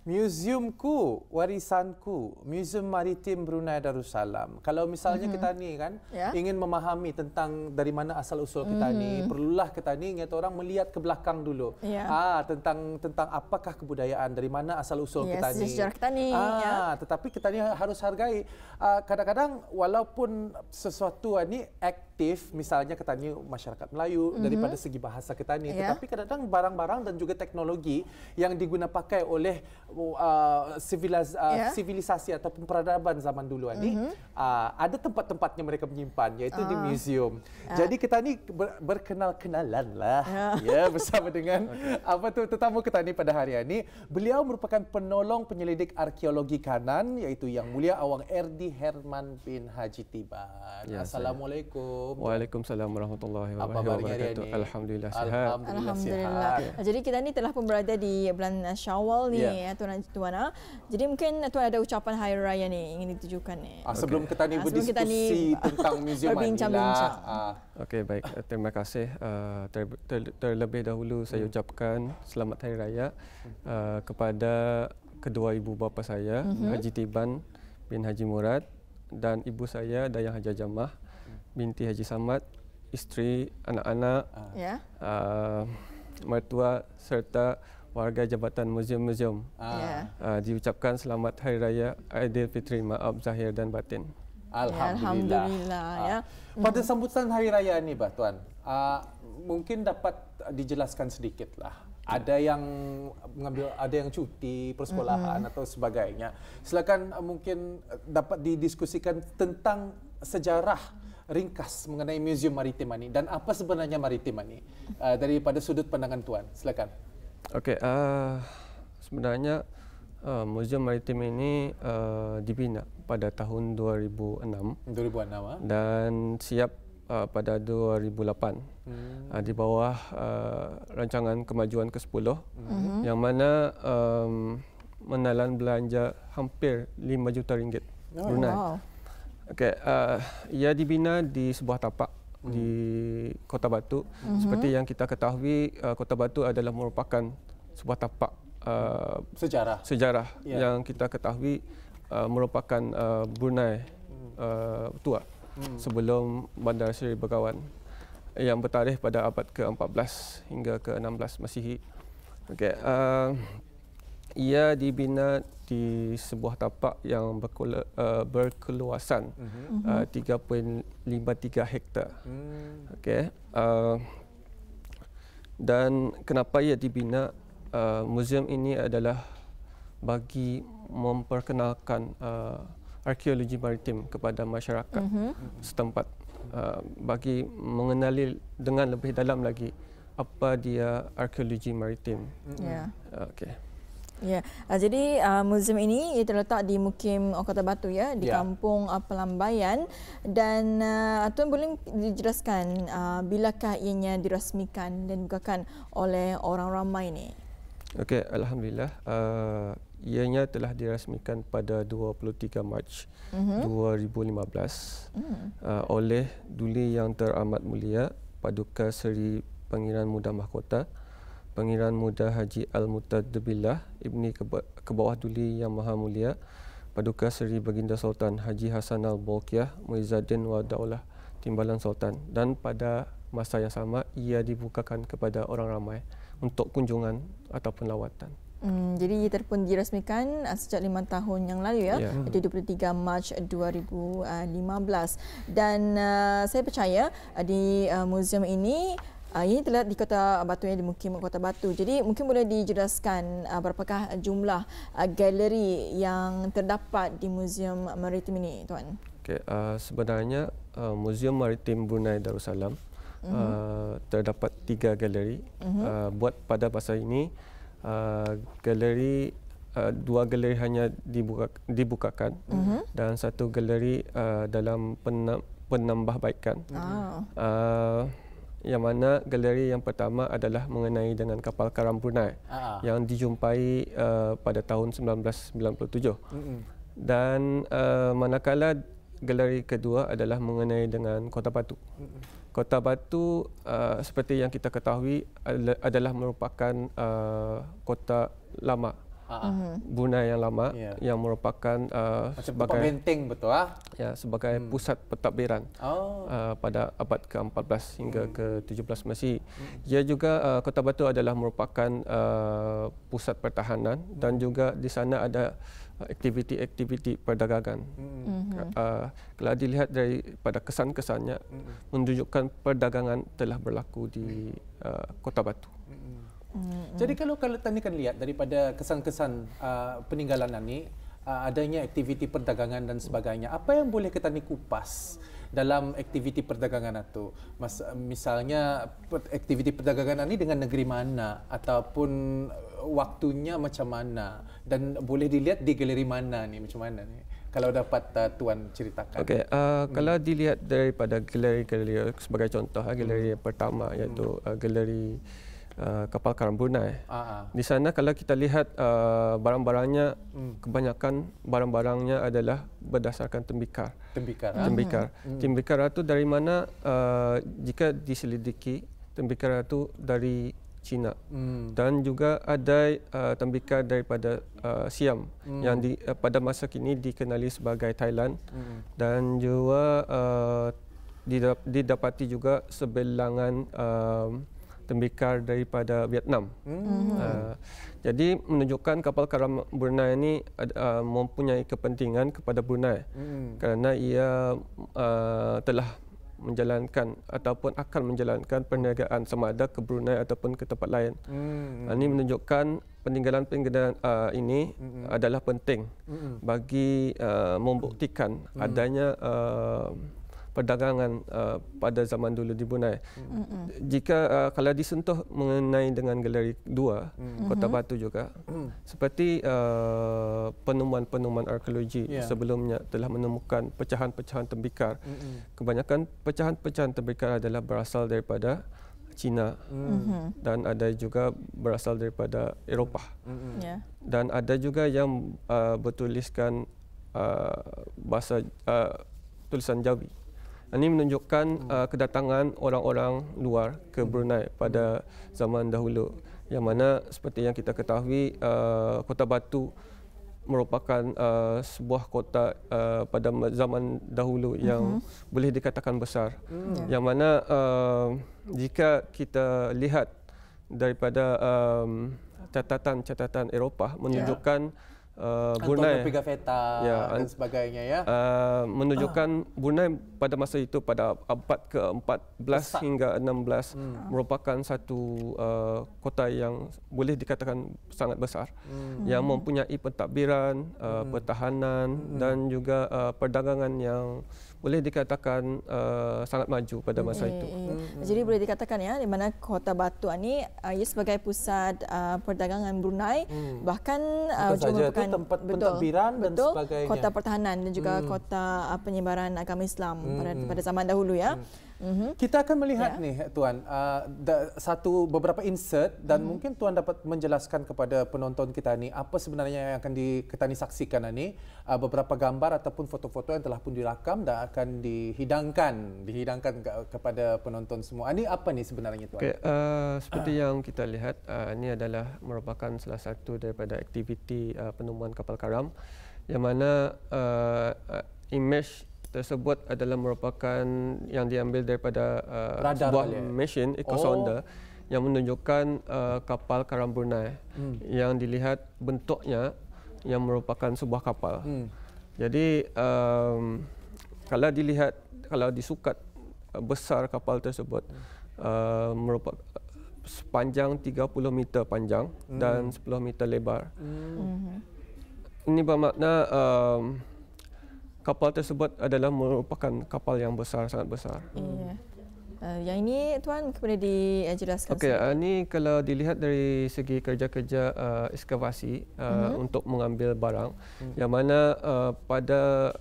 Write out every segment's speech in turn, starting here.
Museumku, warisanku, Museum Maritim Brunei Darussalam. Kalau misalnya kita ni kan ingin memahami tentang dari mana asal usul kita ni, perlulah kita ni ingat orang melihat ke belakang dulu. Tentang apakah kebudayaan, dari mana asal usul kita ni. Sejarah kita ni. Tetapi kita ni harus hargai. Kadang-kadang walaupun sesuatu ni aktif, misalnya kita ni masyarakat Melayu daripada segi bahasa kita ni, tetapi kadang-kadang barang-barang dan juga teknologi yang diguna pakai oleh sivilisasi ataupun peradaban zaman dulu ni ada tempat-tempatnya mereka menyimpan, iaitu di museum. Jadi kita ni berkenal-kenalan lah bersama dengan tetamu kita ni pada hari ini. Beliau merupakan penolong penyelidik arkeologi Kanan, iaitu Yang Mulia Awang Erdi Herman bin Haji Tiban. Assalamualaikum. Waalaikumsalam warahmatullahi wabarakatuh. Alhamdulillah sihat. Alhamdulillah. Jadi kita ni telah pun berada di bulan Syawal ni, tuan-tuan. Jadi mungkin tuan ada ucapan hari raya ni ingin ditujukan ni. Sebelum kita ni berdiskusi tentang museum berbincang-bincang. Okey, baik. Terima kasih. Terlebih dahulu saya ucapkan selamat hari raya kepada kedua ibu bapa saya, Haji Tiban bin Haji Murad, dan ibu saya Dayang Haji Jamah binti Haji Samad, isteri, anak-anak, mertua serta warga Jabatan Museum-Museum. Diucapkan selamat Hari Raya Aidilfitri, maaf zahir dan batin. Alhamdulillah. Pada sambutan Hari Raya ni, Tuan, mungkin dapat dijelaskan sedikitlah. Ada yang mengambil, ada yang cuti persekolahan atau sebagainya. Silakan mungkin dapat didiskusikan tentang sejarah ringkas mengenai Museum Maritim ini dan apa sebenarnya maritim ini daripada sudut pandangan Tuan. Silakan. Okey, sebenarnya Museum Maritim ini dibina pada tahun 2006 dan siap pada 2008 di bawah rancangan kemajuan ke-10 yang mana menelan belanja hampir 5 juta ringgit Brunei. Okey, ia dibina di sebuah tapak di Kota Batu. Seperti yang kita ketahui, Kota Batu adalah merupakan sebuah tapak sejarah yang kita ketahui merupakan Brunei tua sebelum Bandar Seri Begawan yang bertarikh pada abad ke-14 hingga ke-16 Masihi. Okey, ia dibina di sebuah tapak yang berkeluasan 3.53 hektar. Okey, dan kenapa ia dibina? Museum ini adalah bagi memperkenalkan arkeologi maritim kepada masyarakat setempat, bagi mengenali dengan lebih dalam lagi apa dia arkeologi maritim. Okey. Ya, jadi museum ini terletak di Mukim Kota Batu di Kampung Pelambaian, dan tuan boleh dijelaskan bilakah ianya dirasmikan dan dibukakan oleh orang ramai ni? Okey, alhamdulillah. Ianya telah dirasmikan pada 23 Mac 2015 oleh Duli Yang Teramat Mulia Paduka Seri Pangeran Muda Mahkota Pangeran Muda Haji Al-Mutadbillah Ibni Kebawah Duli Yang Maha Mulia Paduka Seri Baginda Sultan Haji Hassan Al-Bolkiah Muizzaddin wa Daulah Timbalan Sultan, dan pada masa yang sama ia dibukakan kepada orang ramai untuk kunjungan ataupun lawatan. Jadi ia pun dirasmikan sejak 5 tahun yang lalu iaitu 23 Mac 2015, dan saya percaya di museum ini terlihat di Kota Batu, di Mukim Kota Batu. Jadi mungkin boleh dijelaskan berapakah jumlah galeri yang terdapat di Museum Maritim ini, Tuan? Okay, sebenarnya Museum Maritim Brunei Darussalam terdapat 3 galeri. Buat pada masa ini galeri 2 galeri hanya dibukakan dan 1 galeri dalam penambahbaikan. Yang mana galeri yang pertama adalah mengenai dengan kapal karam Brunei yang dijumpai pada tahun 1997. Dan manakala galeri kedua adalah mengenai dengan Kota Batu. Kota Batu seperti yang kita ketahui adalah merupakan kota lama Brunei yang lama yang merupakan sebagai benteng betul sebagai pusat pentadbiran pada abad ke-14 hingga ke-17 Masih. Ia juga Kota Batu adalah merupakan pusat pertahanan dan juga di sana ada aktiviti-aktiviti perdagangan. Kalau dilihat daripada kesan-kesannya menunjukkan perdagangan telah berlaku di Kota Batu. Jadi kalau tadi kan lihat daripada kesan-kesan peninggalan ini adanya aktiviti perdagangan dan sebagainya. Apa yang boleh kita kupas dalam aktiviti perdagangan itu? Misalnya aktiviti perdagangan ini dengan negeri mana ataupun waktunya macam mana dan boleh dilihat di galeri mana ni macam mana ni? Kalau dapat Tuan ceritakan. Okey, kalau dilihat daripada galeri-galeri sebagai contoh galeri yang pertama iaitu galeri kapal karam Brunei. Di sana kalau kita lihat barang-barangnya kebanyakan barang-barangnya adalah berdasarkan tembikar. Tembikar itu dari mana jika diselidiki tembikar itu dari China dan juga ada tembikar daripada Siam yang pada masa kini dikenali sebagai Thailand dan juga didapati juga sebilangan tembikar daripada Vietnam. Jadi menunjukkan kapal karam Brunei ini mempunyai kepentingan kepada Brunei kerana ia telah menjalankan ataupun akan menjalankan perniagaan sama ada ke Brunei ataupun ke tempat lain. Ini menunjukkan peninggalan-peninggalan ini adalah penting bagi membuktikan adanya perdagangan pada zaman dulu di Brunei. Jika kalau disentuh mengenai dengan galeri 2 Kota Batu juga seperti penemuan-penemuan arkeologi sebelumnya telah menemukan pecahan-pecahan tembikar. Kebanyakan pecahan-pecahan tembikar adalah berasal daripada China dan ada juga berasal daripada Eropah. Dan ada juga yang bertuliskan bahasa tulisan Jawi. Ini menunjukkan kedatangan orang-orang luar ke Brunei pada zaman dahulu. Yang mana seperti yang kita ketahui Kota Batu merupakan sebuah kota pada zaman dahulu yang boleh dikatakan besar. Yang mana jika kita lihat daripada catatan Eropah menunjukkan Brunei dan sebagainya menunjukkan Brunei pada masa itu pada abad ke-14 hingga 16 merupakan satu kota yang boleh dikatakan sangat besar yang mempunyai pentadbiran, pertahanan dan juga perdagangan yang boleh dikatakan sangat maju pada masa itu. Jadi boleh dikatakan di mana Kota Batu ini ia sebagai pusat perdagangan Brunei bahkan juga merupakan tempat pentadbiran dan sebagainya. Kota pertahanan dan juga kota penyebaran agama Islam pada zaman dahulu Kita akan melihat nih Tuan beberapa insert dan mungkin Tuan dapat menjelaskan kepada penonton kita ni apa sebenarnya yang akan kita saksikan ni beberapa gambar ataupun foto-foto yang telah pun dirakam dan akan dihidangkan kepada penonton semua. Ini apa ni sebenarnya Tuan? Seperti yang kita lihat ini adalah merupakan salah satu daripada aktiviti penemuan kapal karam yang mana image tersebut adalah merupakan yang diambil daripada sebuah mesin ekosonda yang menunjukkan kapal karam Brunei yang dilihat bentuknya yang merupakan sebuah kapal. Jadi kalau disukat besar kapal tersebut merupakan sepanjang 30 meter panjang dan 10 meter lebar. Ini bermakna kapal tersebut adalah merupakan kapal yang besar, sangat besar. Yang ini Tuan boleh dijelaskan? Okey, ini kalau dilihat dari segi kerja-kerja ekskavasi untuk mengambil barang, yang mana pada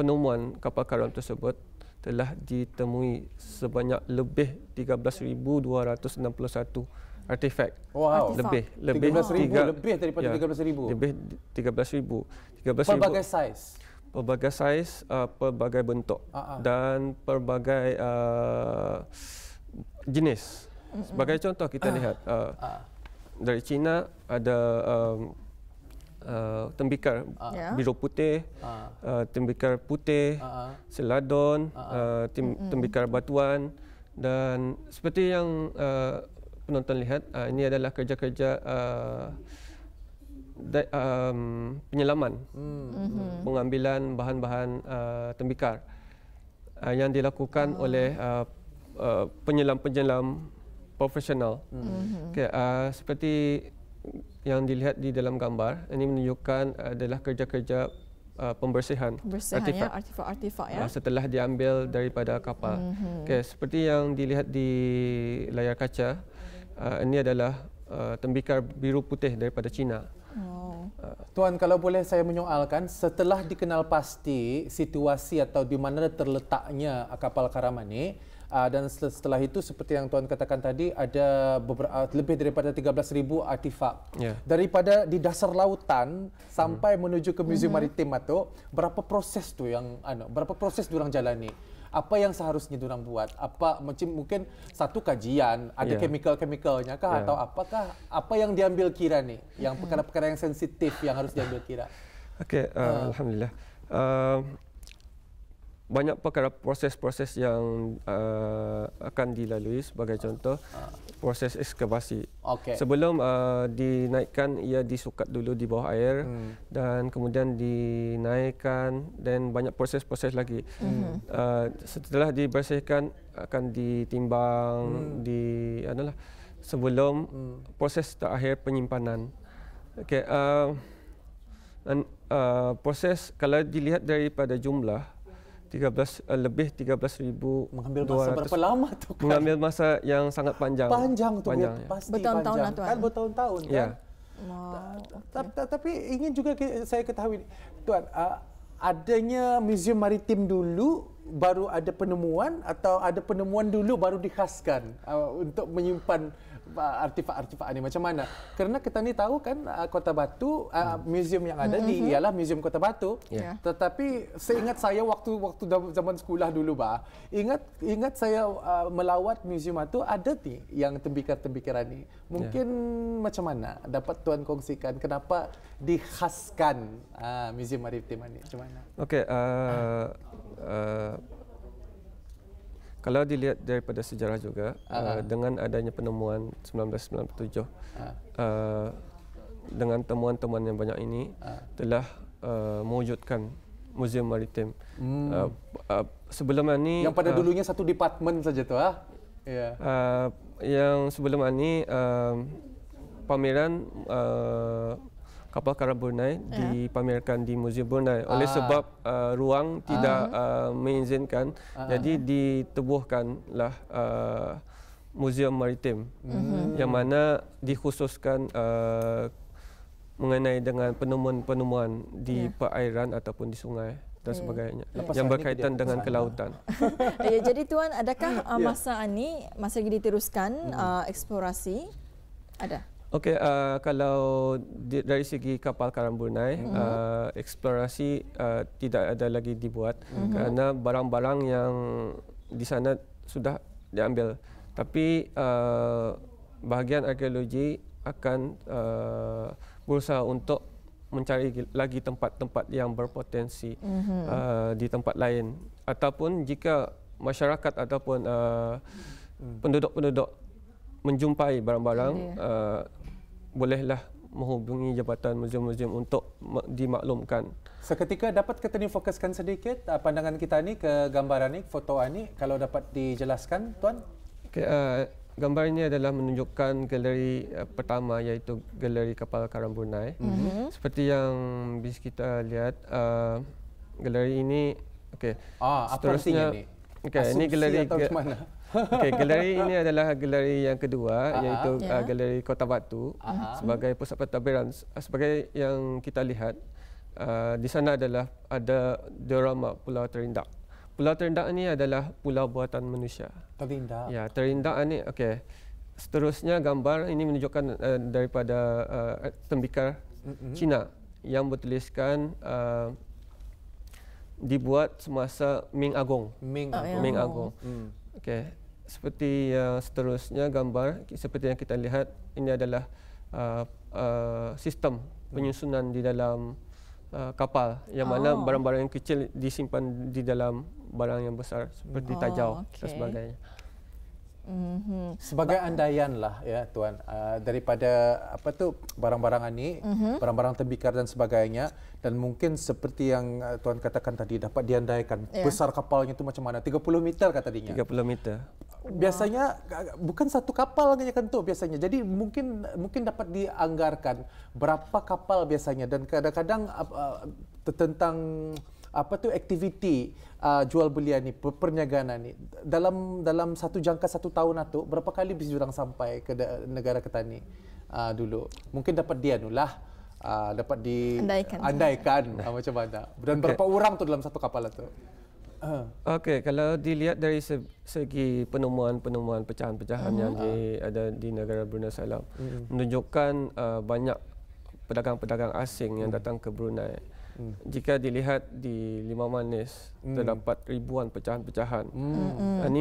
penemuan kapal karam tersebut telah ditemui sebanyak lebih 13,261 artefak. Wow. Lebih daripada 13,000. Lebih 13,000. Pelbagai saiz. Pelbagai saiz, pelbagai bentuk dan pelbagai jenis. Sebagai contoh kita lihat dari China ada tembikar biru putih, tembikar putih, seladon, tembikar batuan, dan seperti yang penonton lihat, ini adalah kerja-kerja penyelaman, pengambilan bahan-bahan tembikar yang dilakukan oleh penyelam-penyelam profesional. Seperti yang dilihat di dalam gambar, ini menunjukkan adalah kerja-kerja pembersihan artifak-artifak ya. Setelah diambil daripada kapal. Seperti yang dilihat di layar kaca, ini adalah tembikar biru putih daripada China. Tuan, kalau boleh saya menyoalkan, setelah dikenal pasti situasi atau di mana terletaknya kapal Karamani, dan setelah itu seperti yang Tuan katakan tadi, ada lebih daripada 13,000 artifak. Daripada di dasar lautan sampai menuju ke Museum Maritim itu, berapa proses tu yang berapa proses diorang jalani? Apa yang seharusnya diorang buat? Apa mungkin satu kajian, ada chemical-chemicalnya kah, atau apakah apa yang diambil kira nih, yang perkara-perkara yang sensitif yang harus diambil kira? Alhamdulillah. Banyak perkara proses-proses yang akan dilalui. Sebagai contoh, proses ekskavasi. Sebelum dinaikkan, ia disukat dulu di bawah air, dan kemudian dinaikkan, dan banyak proses-proses lagi. Setelah dibersihkan, akan ditimbang, sebelum proses terakhir penyimpanan. Proses kalau dilihat daripada jumlah, lebih 13,200. Mengambil masa berapa lama tu kan? Mengambil masa yang sangat panjang. Panjang tu, pasti bertahun-tahun lah, Tuan. Kan bertahun-tahun kan? Tapi ingin juga saya ketahui, Tuan, adanya Museum Maritim dulu baru ada penemuan, atau ada penemuan dulu baru dikhaskan untuk menyimpan artifak-artifak ini, macam mana? Kerana kita ni tahu kan, Kota Batu, museum yang ada ialah Museum Kota Batu. Tetapi seingat saya waktu zaman sekolah dulu ingat saya melawat museum itu, ada ni yang tembikar-tembikiran ni. Mungkin macam mana dapat Tuan kongsikan kenapa dikhaskan Museum Maritim ini? Macam mana? Kalau dilihat daripada sejarah juga, dengan adanya penemuan 1997, dengan temuan-temuan yang banyak ini, telah mewujudkan Museum Maritim. Sebelum ini, yang pada dulunya satu departmen saja tu, yang sebelum ini pameran kapal Karam Brunei dipamerkan di Museum Brunei. Oleh sebab ruang tidak mengizinkan, jadi ditebuhkanlah Museum Maritim, yang mana dikhususkan mengenai dengan penemuan-penemuan di perairan ataupun di sungai dan sebagainya, yang berkaitan dengan kelautan. Jadi Tuan, adakah masa ini masih diteruskan eksplorasi? Ada? Kalau dari segi kapal Karam Brunei, eksplorasi tidak ada lagi dibuat, kerana barang-barang yang di sana sudah diambil. Tapi bahagian arkeologi akan berusaha untuk mencari lagi tempat-tempat yang berpotensi di tempat lain, ataupun jika masyarakat ataupun penduduk-penduduk menjumpai barang-barang, bolehlah menghubungi Jabatan Museum-Museum untuk dimaklumkan. Seketika dapat kita fokuskan sedikit pandangan kita ni ke gambaran ni, foto ni, kalau dapat dijelaskan, Tuan? Gambar ini adalah menunjukkan galeri pertama, iaitu galeri kapal Karam Brunei. Seperti yang bisa kita lihat, galeri ini, seterusnya ni? Ini galeri galeri ini adalah galeri yang kedua, iaitu galeri Kota Batu sebagai pusat pentadbiran. Sebagai yang kita lihat, di sana adalah ada diorama Pulau Terindak. Pulau Terindak ini adalah pulau buatan manusia. Terindak. Ya, Terindak ini. Seterusnya gambar ini menunjukkan daripada tembikar Cina yang bertuliskan dibuat semasa Ming Agong. Ming Agong. Seperti yang seterusnya gambar, seperti yang kita lihat, ini adalah sistem penyusunan di dalam kapal, yang mana barang-barang yang kecil disimpan di dalam barang yang besar seperti tajau dan sebagainya. Sebagai andaian lah ya Tuan, daripada barang-barang ini, barang-barang tembikar dan sebagainya, dan mungkin seperti yang Tuan katakan tadi dapat diandaikan besar kapalnya itu macam mana, 30 meter kata dinya. 30 meter. Biasanya bukan satu kapal kan tu biasanya. Jadi mungkin dapat dianggarkan berapa kapal biasanya, dan kadang-kadang tentang aktiviti jual belian ni, perniagaan ni dalam satu jangka 1 tahun atau berapa kali bisa orang sampai ke negara Ketani dulu. Mungkin dapat dapat diandaikan macam mana, dan berapa orang tu dalam satu kapal itu. Okey, kalau dilihat dari segi penemuan pecahan-pecahan yang ada di negara Brunei Darussalam, menunjukkan banyak pedagang-pedagang asing yang datang ke Brunei. Jika dilihat di Limau Manis, terdapat ribuan pecahan-pecahan. Ini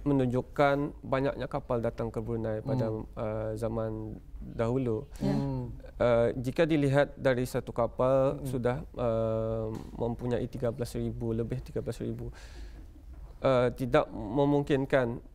menunjukkan banyaknya kapal datang ke Brunei pada zaman dahulu. Jika dilihat dari satu kapal sudah mempunyai 13,000, lebih 13,000, tidak memungkinkan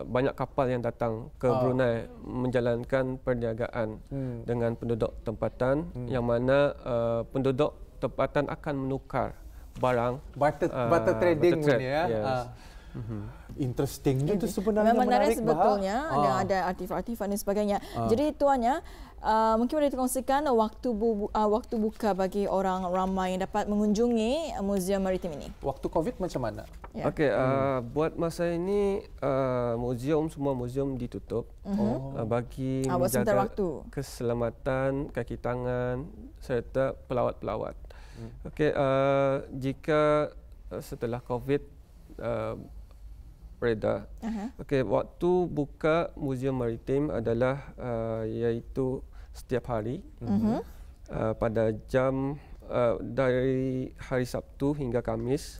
banyak kapal yang datang ke Brunei menjalankan perniagaan dengan penduduk tempatan, yang mana penduduk tempatan akan menukar barang, barter trading ni ya. Yes. Interesting itu sebenarnya, menarik sebetulnya, Bah. ada artifak-artifak dan sebagainya. Jadi tuannya, mungkin boleh dikongsikan waktu buka bagi orang ramai yang dapat mengunjungi Museum Maritim ini. Waktu Covid macam mana? Ya. Okey, buat masa ini semua museum ditutup bagi menjaga keselamatan kaki tangan serta pelawat-pelawat. Okey, jika setelah Covid reda, okey, waktu buka Museum Maritim adalah iaitu setiap hari pada jam dari hari Sabtu hingga Khamis,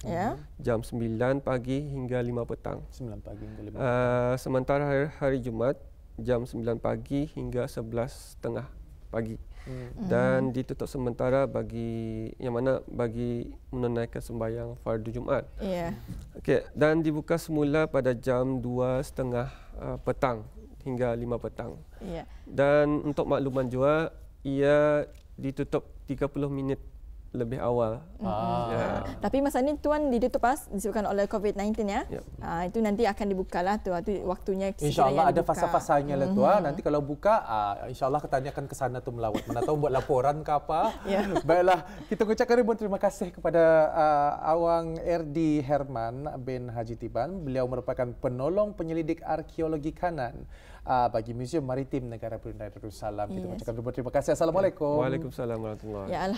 jam 9 pagi hingga 5 petang. 9 pagi hingga 5 petang. Sementara hari Jumat jam 9 pagi hingga 11.30 pagi. Dan ditutup sementara bagi menunaikan sembahyang fardu Jumaat. Okey, dan dibuka semula pada jam 2.30 petang hingga 5 petang. Dan untuk makluman juga, ia ditutup 30 minit lebih awal. Tapi masa ni tuan ditutup disebabkan oleh COVID-19 ya. Itu nanti akan dibukalah tu waktunya. InsyaAllah ada fasa-fasanya lah tuan. Nanti kalau buka, insyaAllah Ketani akan ke sana tu melawat. Mana tahu buat laporan ke apa. Baiklah, kita ucapkan ribuan terima kasih kepada Awang Erdi Herman bin Haji Tiban. Beliau merupakan penolong penyelidik arkeologi kanan bagi Museum Maritim Negara Brunei Darussalam. Kita ucapkan ribuan terima kasih. Assalamualaikum. Waalaikumsalam warahmatullahi wabarakatuh.